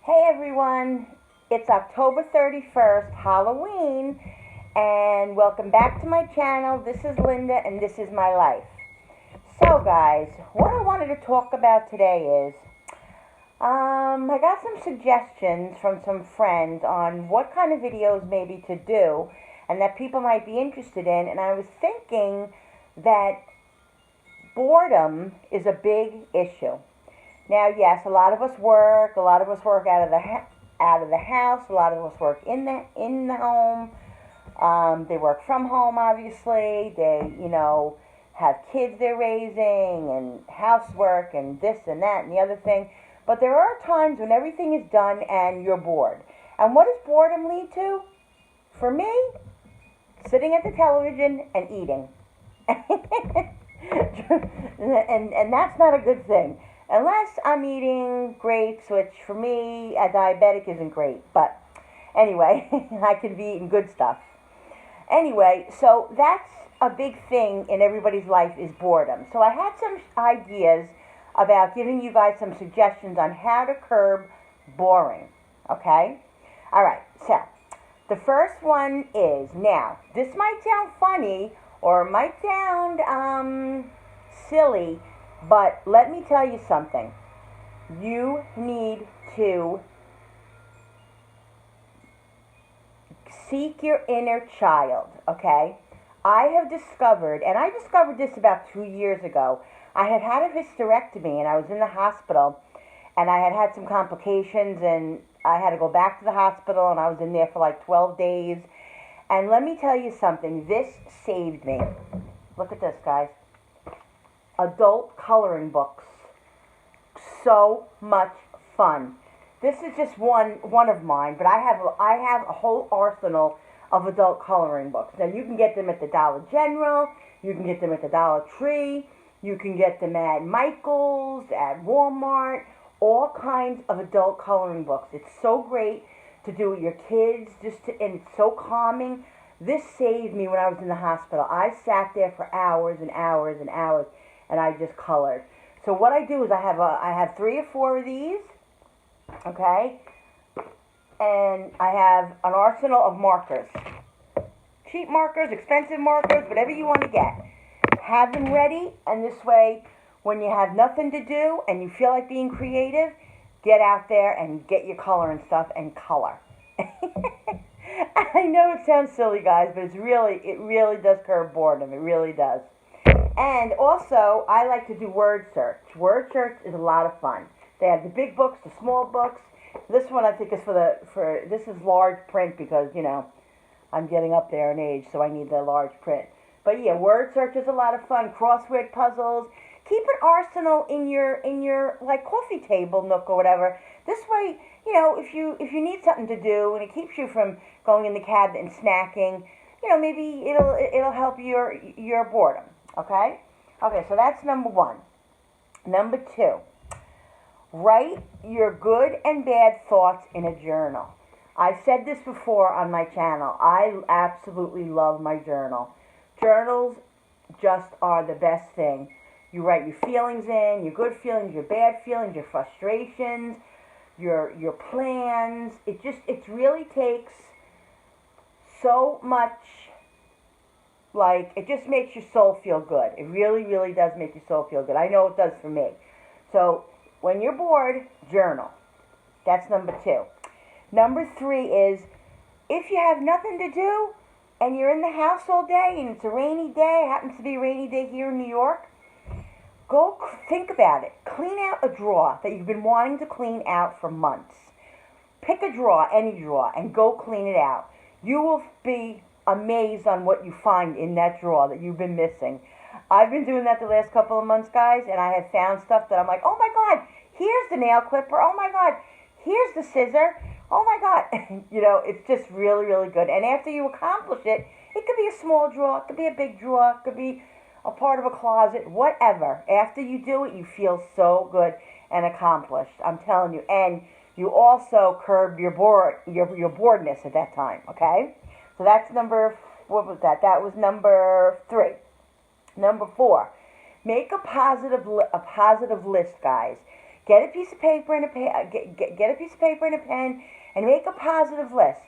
Hey everyone, it's October 31st, Halloween, and welcome back to my channel. This is Linda and this is my life. So guys, what I wanted to talk about today is, I got some suggestions from some friends on what kind of videos maybe to do and that people might be interested in, and I was thinking that boredom is a big issue. Now, yes, a lot of us work. A lot of us work out of the house. A lot of us work in the home. They work from home, obviously. They, have kids they're raising and housework and this and that and the other thing. But there are times when everything is done and you're bored. And what does boredom lead to? For me, sitting at the television and eating. and that's not a good thing. Unless I'm eating grapes, which for me, a diabetic isn't great. But anyway, I can be eating good stuff. Anyway, so that's a big thing in everybody's life is boredom. So I had some ideas about giving you guys some suggestions on how to curb boring. Okay? All right, so the first one is, now, this might sound funny or might sound silly, but let me tell you something. You need to seek your inner child, okay? I have discovered, and I discovered this about 2 years ago. I had had a hysterectomy, and I was in the hospital, and I had had some complications, and I had to go back to the hospital, and I was in there for like 12 days. And let me tell you something. This saved me. Look at this, guys. Adult coloring books. So much fun. This is just one of mine, but I have a whole arsenal of adult coloring books. Now you can get them at the Dollar General, you can get them at the Dollar Tree, you can get them at Michael's, at Walmart, all kinds of adult coloring books. It's so great to do with your kids, and it's so calming. This saved me when I was in the hospital. I sat there for hours and hours and hours, and I just colored. So what I do is I have 3 or 4 of these, okay, and I have an arsenal of markers, cheap markers, expensive markers, whatever you want to get. Have them ready, and this way, when you have nothing to do and you feel like being creative, get out there and get your color and stuff and color. I know it sounds silly, guys, but it really does curb boredom. It really does. And also, I like to do word search. Word search is a lot of fun. They have the big books, the small books. This one I think is this is large print because, I'm getting up there in age, so I need the large print. But yeah, word search is a lot of fun. Crossword puzzles. Keep an arsenal in your like coffee table nook or whatever. This way, if you need something to do and it keeps you from going in the cabinet and snacking, maybe it'll help your boredom. Okay? Okay, so that's number 1. Number 2, write your good and bad thoughts in a journal. I've said this before on my channel. I absolutely love my journal. Journals just are the best thing. You write your feelings in, your good feelings, your bad feelings, your frustrations, your plans. It really takes so much. Like, it just makes your soul feel good. It really, really does make your soul feel good. I know it does for me. So, when you're bored, journal. That's number 2. Number 3 is, if you have nothing to do, and you're in the house all day, and it's a rainy day, it happens to be a rainy day here in New York, go think about it. Clean out a drawer that you've been wanting to clean out for months. Pick a drawer, any drawer, and go clean it out. You will be amazed on what you find in that drawer that you've been missing. I've been doing that the last couple of months, guys, and I have found stuff that I'm like, oh my God, here's the nail clipper. Oh my God, here's the scissor. Oh my God. It's just really, really good. And after you accomplish it, it could be a small drawer, it could be a big drawer, it could be a part of a closet, whatever. After you do it, you feel so good and accomplished. I'm telling you. And you also curb your boredness at that time, okay? So that's what was that? That was number 3. Number 4, make a positive list, guys. Get a piece of paper and get a piece of paper and a pen, and make a positive list.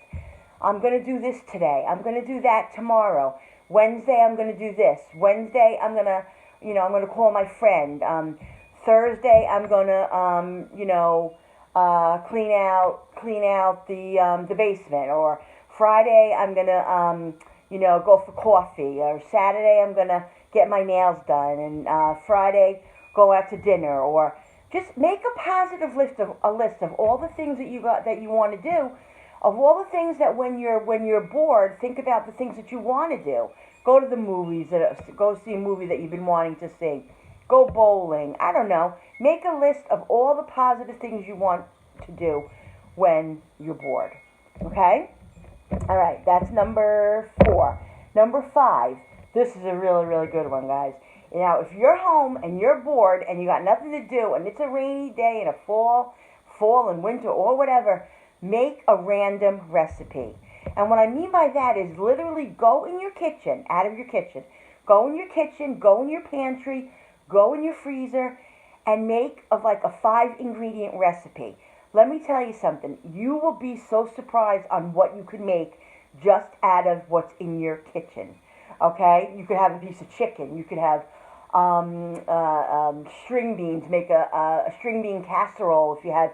I'm going to do this today. I'm going to do that tomorrow. Wednesday, I'm going to do this. Wednesday, I'm going to, I'm going to call my friend. Thursday, I'm going to, clean out the basement. Or Friday, I'm going to, go for coffee. Or Saturday, I'm going to get my nails done. And Friday, go out to dinner. Or just make a positive list of all the things that you want to do. Of all the things that when you're bored, think about the things that you want to do. Go to the movies. Go see a movie that you've been wanting to see. Go bowling. I don't know. Make a list of all the positive things you want to do when you're bored. Okay? All right. That's number 4. Number 5. This is a really, really good one, guys. Now, if you're home and you're bored and you got nothing to do and it's a rainy day in a fall and winter or whatever, make a random recipe. And what I mean by that is literally go in your kitchen, out of your kitchen. Go in your kitchen, go in your pantry, go in your freezer, and make a 5-ingredient recipe. Let me tell you something. You will be so surprised on what you could make just out of what's in your kitchen. Okay? You could have a piece of chicken. You could have string beans. Make a string bean casserole if you had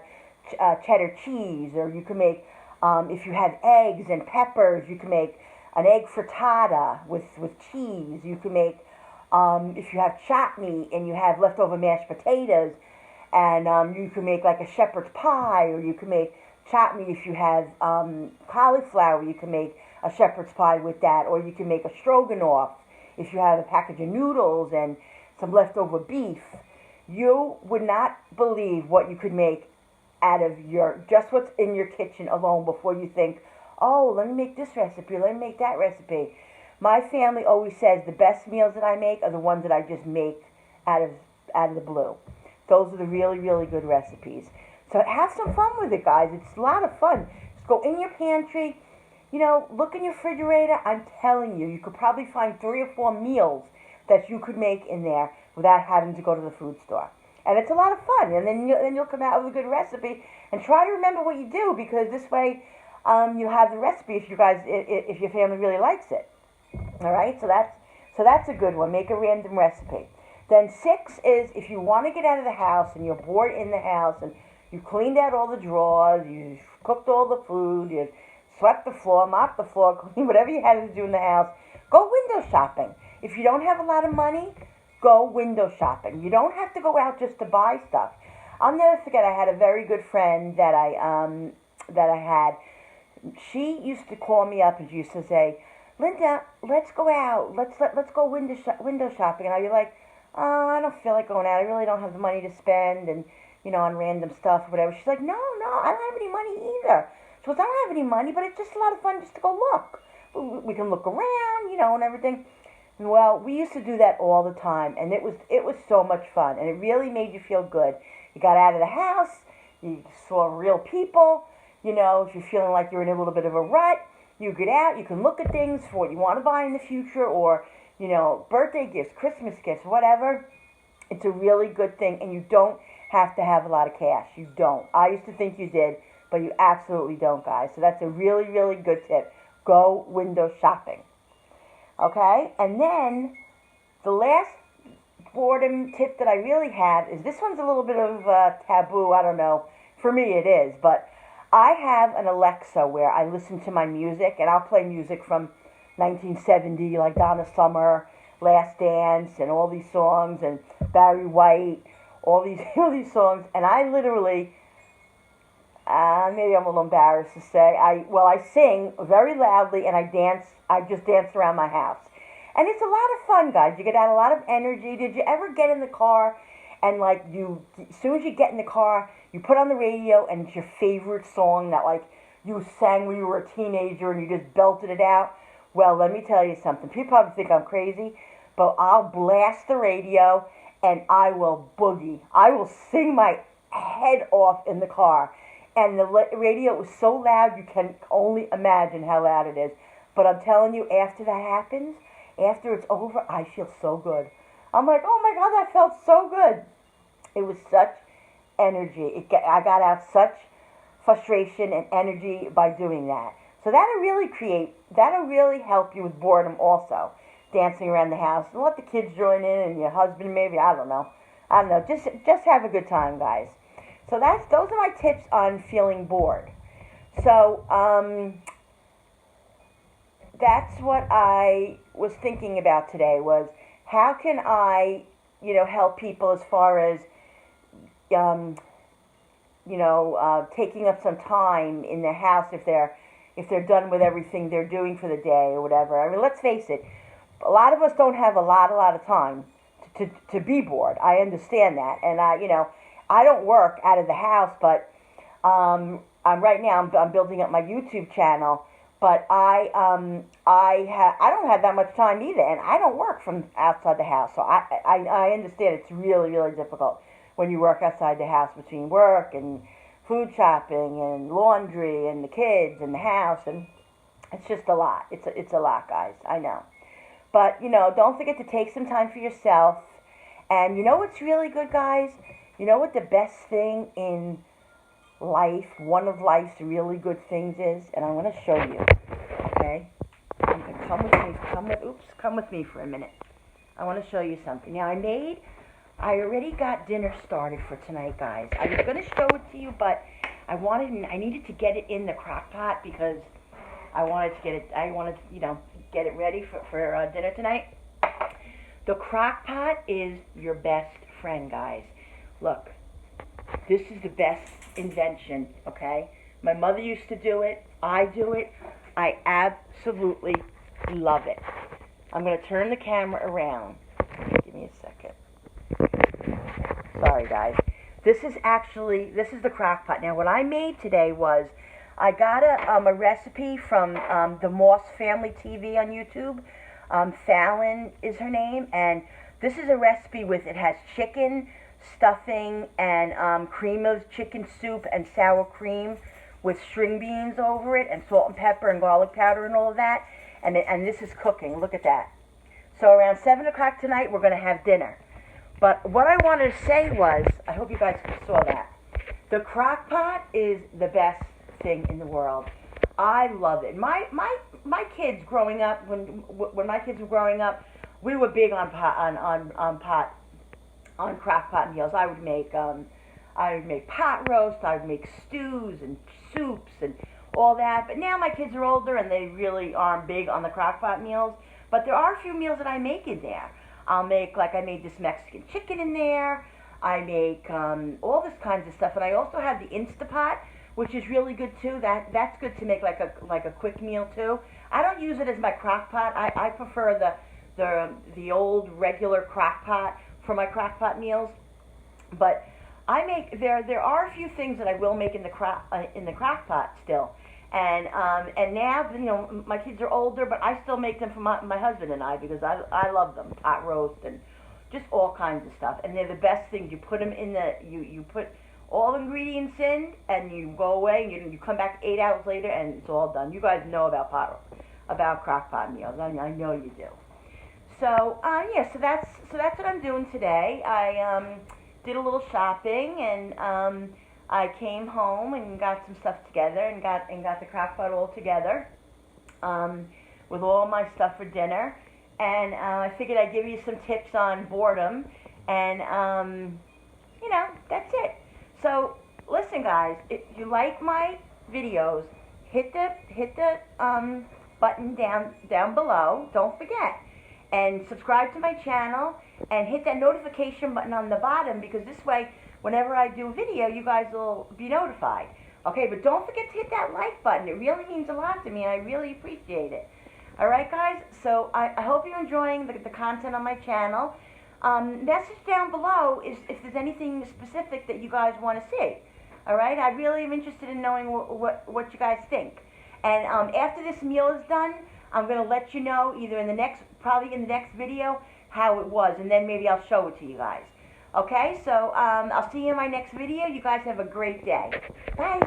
cheddar cheese, or you can make, if you have eggs and peppers, you can make an egg frittata with cheese. You can make, if you have chutney and you have leftover mashed potatoes, and you can make like a shepherd's pie, or you can make chutney if you have cauliflower. You can make a shepherd's pie with that, or you can make a stroganoff if you have a package of noodles and some leftover beef. You would not believe what you could make out of just what's in your kitchen alone before you think, oh, let me make this recipe, let me make that recipe. My family always says the best meals that I make are the ones that I just make out of the blue. Those are the really, really good recipes. So have some fun with it, guys. It's a lot of fun. Just go in your pantry, look in your refrigerator. I'm telling you, you could probably find 3 or 4 meals that you could make in there without having to go to the food store. And it's a lot of fun. And then you'll come out with a good recipe. And try to remember what you do, because this way you'll have the recipe if your family really likes it. All right? So that's a good one. Make a random recipe. Then 6 is if you want to get out of the house and you're bored in the house and you cleaned out all the drawers, you cooked all the food, you swept the floor, mopped the floor, cleaned whatever you had to do in the house, go window shopping. If you don't have a lot of money, go window shopping. You don't have to go out just to buy stuff. I'll never forget, I had a very good friend that I had. She used to call me up and she used to say, Linda, let's go out. Let's go window shopping. And I'd be like, oh, I don't feel like going out. I really don't have the money to spend and, on random stuff or whatever. She's like, no, I don't have any money either. She goes, I don't have any money, but it's just a lot of fun just to go look. We can look around, and everything. Well, we used to do that all the time, and it was so much fun, and it really made you feel good. You got out of the house, you saw real people, if you're feeling like you're in a little bit of a rut, you get out, you can look at things for what you want to buy in the future, or, birthday gifts, Christmas gifts, whatever. It's a really good thing, and you don't have to have a lot of cash. You don't. I used to think you did, but you absolutely don't, guys. So that's a really, really good tip. Go window shopping. Okay? And then the last boredom tip that I really have is, this one's a little bit of taboo. I don't know. For me it is. But I have an Alexa where I listen to my music, and I'll play music from 1970, like Donna Summer, Last Dance, and all these songs, and Barry White, all these songs. And I literally, maybe I'm a little embarrassed to say, I sing very loudly, and I just dance around my house. And it's a lot of fun, guys. You get out a lot of energy. Did you ever get in the car and as soon as you get in the car, you put on the radio and it's your favorite song that you sang when you were a teenager and you just belted it out? Well, let me tell you something. People probably think I'm crazy, but I'll blast the radio and I will boogie. I will sing my head off in the car. And the radio is so loud, you can only imagine how loud it is. But I'm telling you, after that happens, after it's over, I feel so good. I'm like, oh my God, that felt so good. It was such energy. I got out such frustration and energy by doing that. So that'll really help you with boredom also. Dancing around the house and let the kids join in and your husband maybe, I don't know. Just have a good time, guys. So those are my tips on feeling bored. So that's what I was thinking about today was how can I, help people as far as taking up some time in their house if they're done with everything they're doing for the day or whatever. I mean, let's face it, a lot of us don't have a lot of time to be bored. I understand that, and I don't work out of the house, but I'm building up my YouTube channel, but I don't have that much time either, and I don't work from outside the house, so I understand it's really, really difficult when you work outside the house between work and food shopping and laundry and the kids and the house, and it's just a lot. It's a lot, guys. I know. But, don't forget to take some time for yourself. And you know what's really good, guys? You know what the best thing in life, one of life's really good things is? And I want to show you, okay? Come with me for a minute. I want to show you something. Now, I already got dinner started for tonight, guys. I was going to show it to you, but I needed to get it in the crock pot because I wanted to get it ready for dinner tonight. The crock pot is your best friend, guys. Look, this is the best invention, okay? My mother used to do it. I do it. I absolutely love it. I'm going to turn the camera around. Give me a second. Sorry, guys. This is the crock pot. Now, what I made today was I got a recipe from the Moss Family TV on YouTube. Fallon is her name, and this is a recipe it has chicken, stuffing, and cream of chicken soup and sour cream with string beans over it, and salt and pepper and garlic powder and all of that. And this is cooking. Look at that. So around 7 o'clock tonight, we're going to have dinner. But what I wanted to say was, I hope you guys saw that. The crock pot is the best thing in the world. I love it. My kids growing up, when my kids were growing up, we were big on crock pot meals. I would make pot roast. I would make stews and soups and all that. But now my kids are older and they really aren't big on the crock pot meals. But there are a few meals that I make in there. I made this Mexican chicken in there. I make all this kinds of stuff, and I also have the Instapot, which is really good too. That's good to make like a quick meal too. I don't use it as my crock pot. I prefer the old regular crock pot for my crock pot meals. But there are a few things that I will make in the crock pot still. And now my kids are older, but I still make them for my husband and I because I love them. Pot roast and just all kinds of stuff. And they're the best things. You put them in you put all the ingredients in, and you go away, and you come back 8 hours later, and it's all done. You guys know about crock pot meals. I know you do. So so that's what I'm doing today. I did a little shopping, and I came home and got some stuff together, and got the crock pot all together with all my stuff for dinner. And I figured I'd give you some tips on boredom, and that's it. So listen, guys, if you like my videos, hit the button down below. Don't forget, and subscribe to my channel, and hit that notification button on the bottom, because this way, whenever I do a video, you guys will be notified. Okay, but don't forget to hit that like button. It really means a lot to me, and I really appreciate it. All right, guys. So I hope you're enjoying the content on my channel. Message down below if there's anything specific that you guys want to see. All right, I really am interested in knowing what you guys think. And after this meal is done, I'm going to let you know probably in the next video how it was, and then maybe I'll show it to you guys. Okay, so I'll see you in my next video. You guys have a great day. Bye.